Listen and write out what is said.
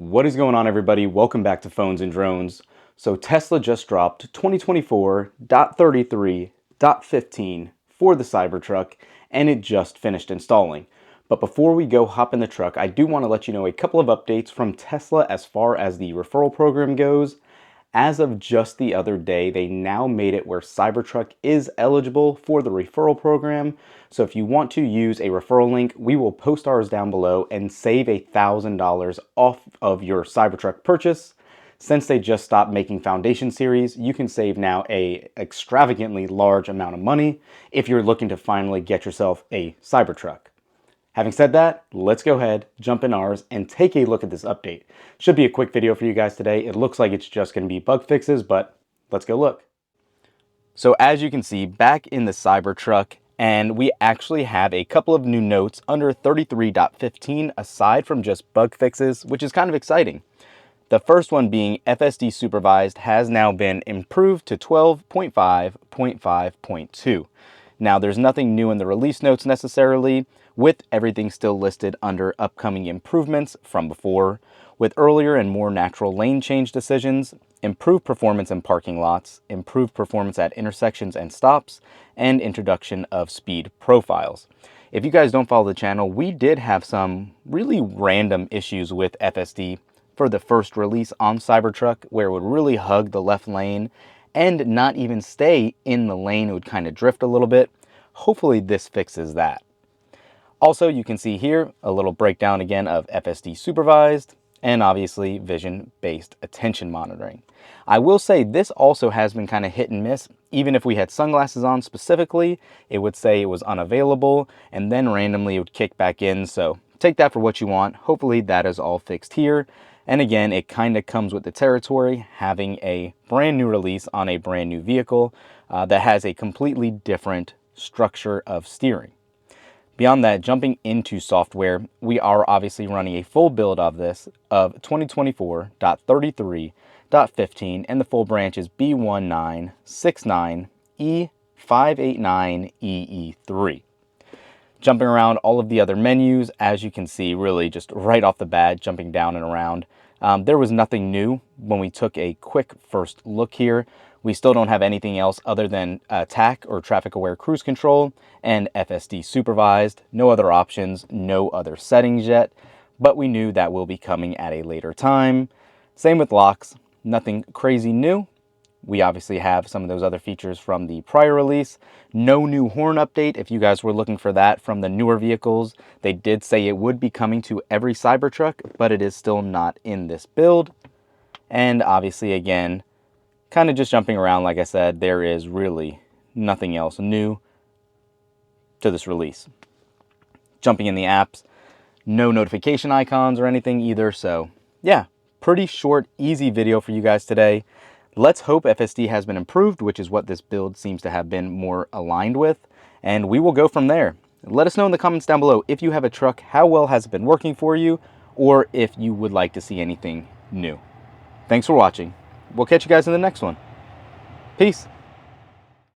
What is going on, everybody? Welcome back to Phones and Drones. So Tesla just dropped 2024.33.15 for the Cybertruck, and it just finished installing. But before we go hop in the truck, I do want to let you know a couple of updates from Tesla as far as the referral program goes. As of just the other day, they now made it where Cybertruck is eligible for the referral program. So if you want to use a referral link, we will post ours down below and save $1,000 off of your Cybertruck purchase. Since they just stopped making Foundation Series, you can save now a extravagantly large amount of money if you're looking to finally get yourself a Cybertruck. Having said that, let's go ahead, jump in ours, and take a look at this update. Should be a quick video for you guys today. It looks like it's just going to be bug fixes, but let's go look. So as you can see, back in the Cybertruck, and we actually have a couple of new notes under 33.15 aside from just bug fixes, which is kind of exciting. The first one being FSD supervised has now been improved to 12.5.5.2. Now, there's nothing new in the release notes necessarily, with everything still listed under upcoming improvements from before, with earlier and more natural lane change decisions, improved performance in parking lots, improved performance at intersections and stops, and introduction of speed profiles. If you guys don't follow the channel, we did have some really random issues with FSD for the first release on Cybertruck, where it would really hug the left lane and not even stay in the lane. It would kind of drift a little bit. Hopefully this fixes that. Also, you can see here a little breakdown again of FSD supervised and obviously vision-based attention monitoring. I will say this also has been kind of hit and miss. Even if we had sunglasses on specifically, it would say it was unavailable and then randomly it would kick back in. So take that for what you want. Hopefully that is all fixed here. And again, it kind of comes with the territory, having a brand new release on a brand new vehicle that has a completely different structure of steering. Beyond that, jumping into software, we are obviously running a full build of this of 2024.33.15, and the full branch is B1969E589EE3. Jumping around all of the other menus, as you can see, really just right off the bat, jumping down and around. There was nothing new when we took a quick first look here. We still don't have anything else other than TAC or traffic aware cruise control and FSD supervised. No other options, no other settings yet, but we knew that will be coming at a later time. Same with locks, nothing crazy new. We obviously have some of those other features from the prior release. No new horn update if you guys were looking for that from the newer vehicles. They did say it would be coming to every Cybertruck, but it is still not in this build. And obviously, again, kind of just jumping around, like I said, there is really nothing else new to this release. Jumping in the apps, no notification icons or anything either. So yeah, pretty short, easy video for you guys today. Let's hope FSD has been improved, which is what this build seems to have been more aligned with, and we will go from there. Let us know in the comments down below if you have a truck, how well has it been working for you, or if you would like to see anything new. Thanks for watching. We'll catch you guys in the next one. Peace.